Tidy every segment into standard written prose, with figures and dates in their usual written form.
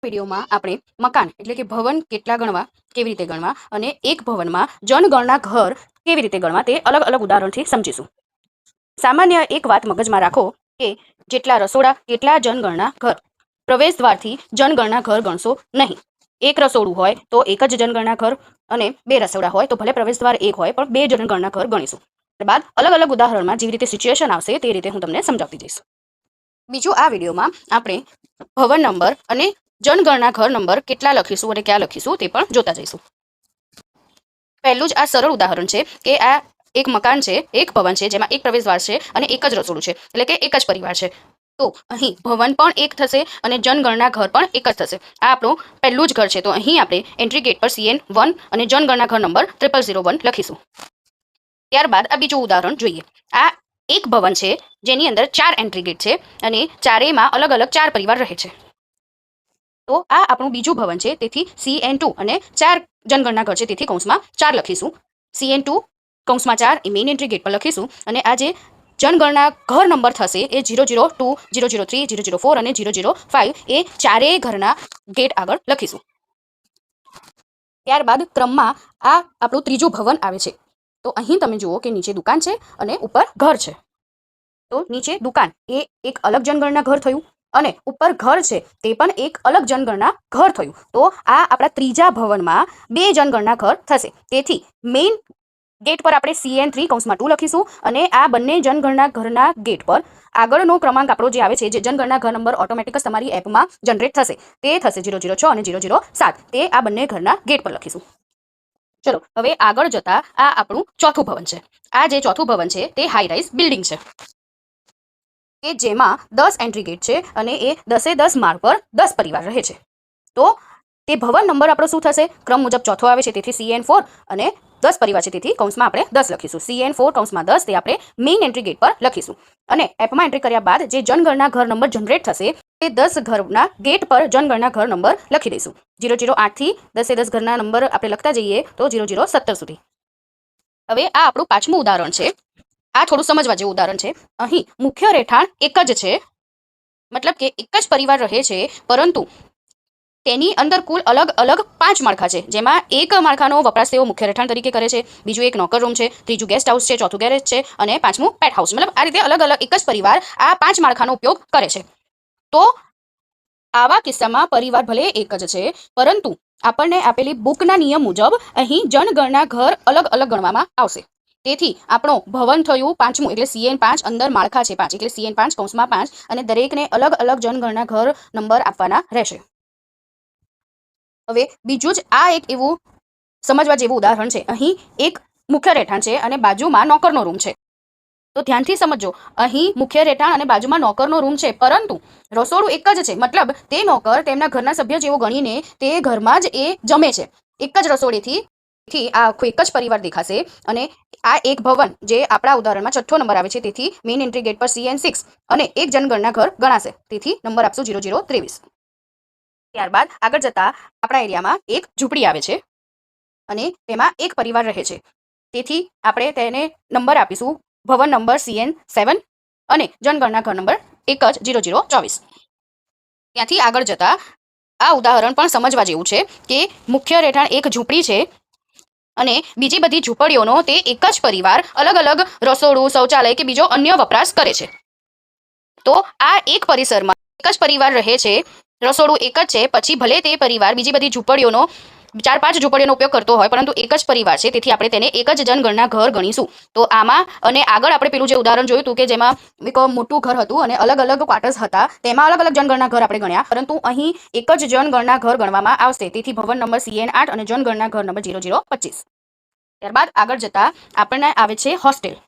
વિડીયોમાં આપણે મકાન એટલે કે ભવન કેટલા ગણવા, કેવી રીતે ગણવા અને એક ભવનમાં જનગણના ઘર કેવી રીતે ગણવા તે અલગ અલગ ઉદાહરણથી સમજીશું. સામાન્ય એક વાત મગજમાં રાખો કે જેટલા રસોડા કેટલા જનગણના ઘર. પ્રવેશદ્વારથી જનગણના ઘર ગણશો નહીં. એક રસોડું હોય તો એક જ જનગણના ઘર અને બે રસોડા હોય તો ભલે પ્રવેશદ્વાર એક હોય પણ બે જનગણના ઘર ગણીશું. ત્યારબાદ અલગ અલગ ઉદાહરણમાં જેવી રીતે સિચ્યુએશન આવશે તે રીતે હું તમને સમજાવતી જઈશ. બીજું, આ વિડીયોમાં આપણે ભવન નંબર અને જનગણના ઘર નંબર કેટલા લખીશું અને ક્યાં લખીશું તે પણ જોતા જઈશું. પહેલું જ આ સરળ ઉદાહરણ છે કે આ એક મકાન છે, એક ભવન છે જેમાં એક પ્રવેશદ્વાર છે અને એક જ રસોડું છે, એટલે કે એક જ પરિવાર છે. તો અહીં ભવન પણ એક થશે અને જનગણના ઘર પણ એક જ થશે. આ આપણું પહેલું જ ઘર છે તો અહીં આપણે એન્ટ્રી ગેટ પર CN1 અને જનગણના ઘર નંબર 0001 લખીશું. ત્યારબાદ આ બીજું ઉદાહરણ જોઈએ. આ એક ભવન છે જેની અંદર 4 એન્ટ્રી ગેટ છે અને ચારેયમાં અલગ અલગ 4 પરિવાર રહે છે. તો આ આપણું બીજું ભવન છે તેથી CN2 અને 4 જનગણના ઘર છે તેથી કૌંસમાં 4 લખીશું. CN2 કૌંસમાં 4 એ મેઇન એન્ટ્રી ગેટ પર લખીશું અને આ જે જનગણના ઘર નંબર થશે એ 002, 003, 004 અને 005 એ ચારેય ઘરના ગેટ આગળ લખીશું. ત્યારબાદ ક્રમમાં આ આપણું ત્રીજું ભવન આવે છે. તો અહીં તમે જુઓ કે નીચે દુકાન છે અને ઉપર ઘર છે. તો નીચે દુકાન એ એક અલગ જનગણના ઘર થયું અને ઉપર ઘર છે તે પણ એક અલગ જનગણના ઘર થયું. તો આ આપણા ત્રીજા ભવનમાં બે જનગણના ઘર થશે. તેથી મેઇન ગેટ પર આપણે CN3 કૌંસમાં 2 લખીશું અને આ બંને જનગણના ઘરના ગેટ પર આગળનો ક્રમાંક આપણો જે આવે છે જે જનગણના ઘર નંબર ઓટોમેટિક જ તમારી એપમાં જનરેટ થશે તે થશે 006 અને 007. તે આ બંને ઘરના ગેટ પર લખીશું. ચલો હવે આગળ જતા આ આપણું ચોથું ભવન છે. આ જે ચોથું ભવન છે તે હાઈ રાઇઝ બિલ્ડિંગ છે કે જેમાં 10 એન્ટ્રી ગેટ છે અને એ 10 માળ પર 10 પરિવાર રહે છે. તો તે ભવન નંબર આપણો શું થશે? ક્રમ મુજબ ચોથો આવે છે તેથી CN4 અને 10 પરિવાર છે તેથી કૌંસમાં આપણે 10 લખીશું. CN4 કૌંસમાં 10 તે આપણે મેઇન એન્ટ્રી ગેટ પર લખીશું અને એપમાં એન્ટ્રી કર્યા બાદ જે જનગણના ઘર નંબર જનરેટ થશે તે 10 ઘરના ગેટ પર જનગણના ઘર નંબર લખી દઈશું. 008 થી 10 ઘરના નંબર આપણે લખતા જઈએ તો 0017 સુધી. હવે આ આપણું પાંચમું ઉદાહરણ છે. આ થોડું સમજવા જેવું ઉદાહરણ છે. અહીં મુખ્ય રહેઠાણ એક જ છે, મતલબ કે એક જ પરિવાર રહે છે પરંતુ તેની અંદર કુલ અલગ અલગ 5 માળખા છે જેમાં એક માળખાનો વપરાશ તેઓ મુખ્ય રહેઠાણ તરીકે કરે છે, બીજું એક નોકર રૂમ છે, ત્રીજું ગેસ્ટ હાઉસ છે, ચોથું ગેરેજ છે અને પાંચમું પેટ હાઉસ. મતલબ આ રીતે અલગ અલગ એક જ પરિવાર આ 5 માળખાનો ઉપયોગ કરે છે. તો આવા કિસ્સામાં પરિવાર ભલે એક જ છે પરંતુ આપણને આપેલી બુકના નિયમ મુજબ અહીં જનગણના ઘર અલગ અલગ ગણવામાં આવશે. તેથી આપણો ભવન થયું પાંચમું એટલે CN5 અંદર માળખા છે 5 એટલે CN5 કૌંસમાં 5 અને દરેકને અલગ અલગ જનગણના ઘર નંબર આપવાના રહેશે. હવે બીજું જ આ એક એવું સમજવા જેવું ઉદાહરણ છે. અહીં એક મુખ્ય રહેઠાણ છે અને બાજુમાં નોકરનો રૂમ છે. તો ધ્યાનથી સમજો, અહીં મુખ્ય રહેઠાણ અને બાજુમાં નોકરનો રૂમ છે પરંતુ રસોડું એક જ છે. મતલબ તે નોકર તેમના ઘરના સભ્ય જેવો ગણીને તે ઘરમાં જ એ જમે છે એક જ રસોડેથી. આ આખું એક જ પરિવાર દેખાશે અને આ એક ભવન જે આપણા ઉદાહરણમાં છઠ્ઠો નંબર આવે છે તેથી મેઇન એન્ટ્રી ગેટ પર CN6 અને એક જનગણના ઘર ગણાશે તેથી નંબર આપશું 0023. ત્યારબાદ આગળ જતા આપણા એરિયામાં એક ઝૂંપડી આવે છે અને તેમાં એક પરિવાર રહે છે તેથી આપણે તેને નંબર આપીશું ભવન નંબર CN7 અને જનગણના ઘર નંબર એક જ 0024. ત્યાંથી આગળ જતા આ ઉદાહરણ પણ સમજવા જેવું છે કે મુખ્ય રહેઠાણ એક ઝૂંપડી છે અને બીજી બધી ઝૂંપડીઓનો તે એક જ પરિવાર અલગ અલગ રસોડું, શૌચાલય કે બીજો અન્ય વપરાશ કરે છે. તો આ એક પરિસરમાં એક જ પરિવાર રહે છે, રસોડું એક જ છે, પછી ભલે તે પરિવાર બીજી બધી ઝૂંપડીઓનો 4-5 ઝૂંપડીઓનો ઉપયોગ કરતો હોય પરંતુ એક જ પરિવાર છે તેથી આપણે તેને એક જ જનગણના ઘર ગણીશું. તો આમાં અને આગળ આપણે પેલું જે ઉદાહરણ જોયું હતું કે જેમાં એક મોટું ઘર હતું અને અલગ અલગ ક્વાર્ટર્સ હતા તેમાં અલગ અલગ જનગણના ઘર આપણે ગણ્યા પરંતુ અહીં એક જ જનગણના ઘર ગણવામાં આવશે તેથી ભવન નંબર CN8 અને જનગણના ઘર નંબર 0025. ત્યારબાદ આગળ જતા આપણને આવે છે હોસ્ટેલ.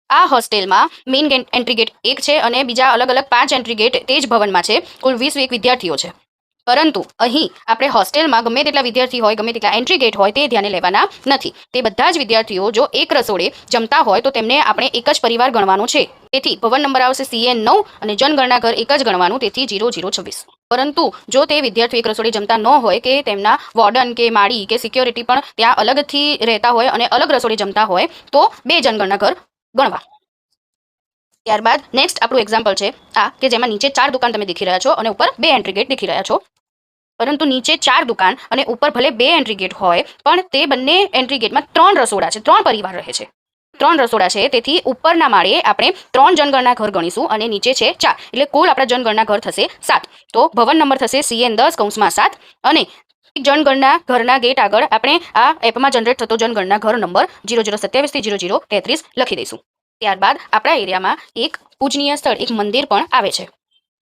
આ હોસ્ટેલમાં મેઇન એન્ટ્રી ગેટ એક છે અને બીજા અલગ અલગ 5 એન્ટ્રી ગેટ તે જ ભવનમાં છે. કુલ 21 વિદ્યાર્થીઓ છે પરંતુ અહીં આપણે હોસ્ટેલમાં ગમે તેટલા વિદ્યાર્થી હોય, ગમે તેટલા એન્ટ્રી ગેટ હોય તે ધ્યાને લેવાના નથી. તે બધા જ વિદ્યાર્થીઓ જો એક રસોડે જમતા હોય તો તેમને આપણે એક જ પરિવાર ગણવાનો છે. તેથી ભવન નંબર આવશે CN9 અને જનગણના ઘર એક જ ગણવાનું તેથી 0026. પરંતુ જો તે વિદ્યાર્થીઓ એક રસોડે જમતા ન હોય કે તેમના વોર્ડન કે માળી કે સિક્યોરિટી પણ ત્યાં અલગથી રહેતા હોય અને અલગ રસોડે જમતા હોય તો બે જનગણના ઘર ગણવા. ત્યારબાદ નેક્સ્ટ આપણું એક્ઝામ્પલ છે આ કે જેમાં નીચે 4 દુકાન તમે દેખી રહ્યા છો અને ઉપર 2 એન્ટ્રી ગેટ દેખી રહ્યા છો, પરંતુ નીચે 4 દુકાન અને ઉપર ભલે 2 એન્ટ્રી ગેટ હોય પણ તે બંને એન્ટ્રી ગેટમાં 3 રસોડા છે, 3 પરિવાર રહે છે. 3 રસોડા છે, તેથી ઉપરના માળે આપણે 3 જનગણના ઘર ગણીશું અને નીચે છે 4, એટલે કુલ આપણા જનગણના ઘર થશે 7. તો ભવન નંબર થશે CN10 કૌંસમાં 7 અને જનગણના ઘરના ગેટ આગળ આપણે આ એપમાં જનરેટ થતો જનગણના ઘર નંબર 0027 થી 0033 લખી દઈશું. ત્યારબાદ આપણા એરિયામાં એક પૂજનીય સ્થળ, એક મંદિર પણ આવે છે.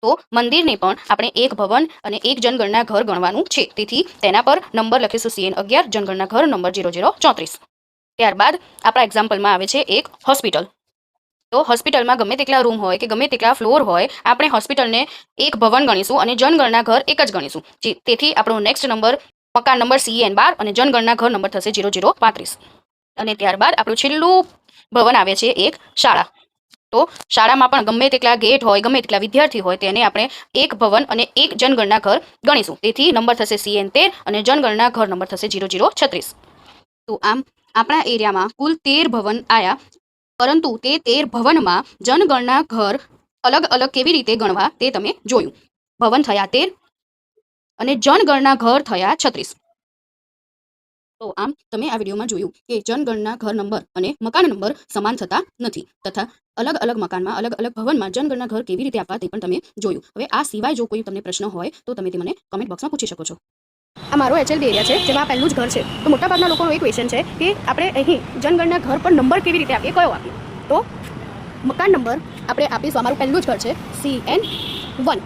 તો મંદિરને પણ આપણે એક ભવન અને એક જનગણના ઘર ગણવાનું છે, તેથી તેના પર નંબર લખીશું CN11 જનગણના ઘર નંબર 0034. ત્યારબાદ આપણા એક્ઝામ્પલમાં આવે છે એક હોસ્પિટલ. તો હોસ્પિટલમાં ગમે તેટલા રૂમ હોય કે ગમે તેટલા ફ્લોર હોય, આપણે હોસ્પિટલને એક ભવન ગણીશું અને જનગણના ઘર એક જ ગણીશું. તેથી આપણો નેક્સ્ટ નંબર મકાન નંબર CN12 અને જનગણના ઘર નંબર થશે 0035. અને ત્યારબાદ આપણું છેલ્લું ભવન આવે છે એક શાળા. તો શાળામાં પણ ગમે તેટલા ગેટ હોય, ગમે તેટલા વિદ્યાર્થી હોય, તેને આપણે એક ભવન અને એક જનગણના ઘર ગણીશું. તેથી નંબર થશે CN13 અને જનગણના ઘર નંબર થશે 0036. તો આમ આપણા એરિયામાં કુલ 13 ભવન આવ્યા, પરંતુ તે 13 ભવનમાં જનગણના ઘર અલગ અલગ કેવી રીતે ગણવા તે તમે જોયું. ભવન થયા 13 અને જનગણના ઘર થયા 36. તો આમ તમે આ વિડીયોમાં જોયું કે જનગણના ઘર નંબર અને મકાન નંબર સમાન થતા નથી, તથા અલગ અલગ મકાનમાં અલગ અલગ ભવનમાં જનગણના ઘર કેવી રીતે આપવા તે પણ તમે જોયું. હવે આ સિવાય જો કોઈ તમને પ્રશ્ન હોય તો તમે તે મને કમેન્ટ બોક્સમાં પૂછી શકો છો. આ મારો HLB એરિયા છે, જેમાં પહેલું જ ઘર છે. તો મોટાભાગના લોકોનો એ ક્વેશ્ચન છે કે આપણે અહીં જનગણના ઘર પર નંબર કેવી રીતે આપીએ, કયો આપીએ? તો મકાન નંબર આપણે આપીશું, અમારું પહેલું જ ઘર છે CN1.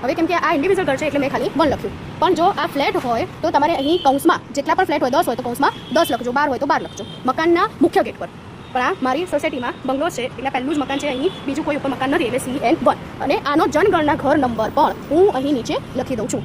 હવે કેમ કે આ ઇન્ડિવિજ્યુઅલ ઘર છે એટલે મેં ખાલી 1 લખ્યું, પણ જો આ ફ્લેટ હોય તો તમારે અહીં કૌંસમાં જેટલા પણ ફ્લેટ હોય 10 હોય તો કૌંસમાં 10 લખજો, 12 હોય તો 12 લખજો મકાનના મુખ્ય ગેટ પર. પણ આ મારી સોસાયટીમાં બંગલો છે એટલે પહેલું જ મકાન છે, અહીં બીજું કોઈ ઉપર મકાન નથી એટલે CN1 અને આનો જનગણના ઘર નંબર પણ હું અહીં નીચે લખી દઉં છું.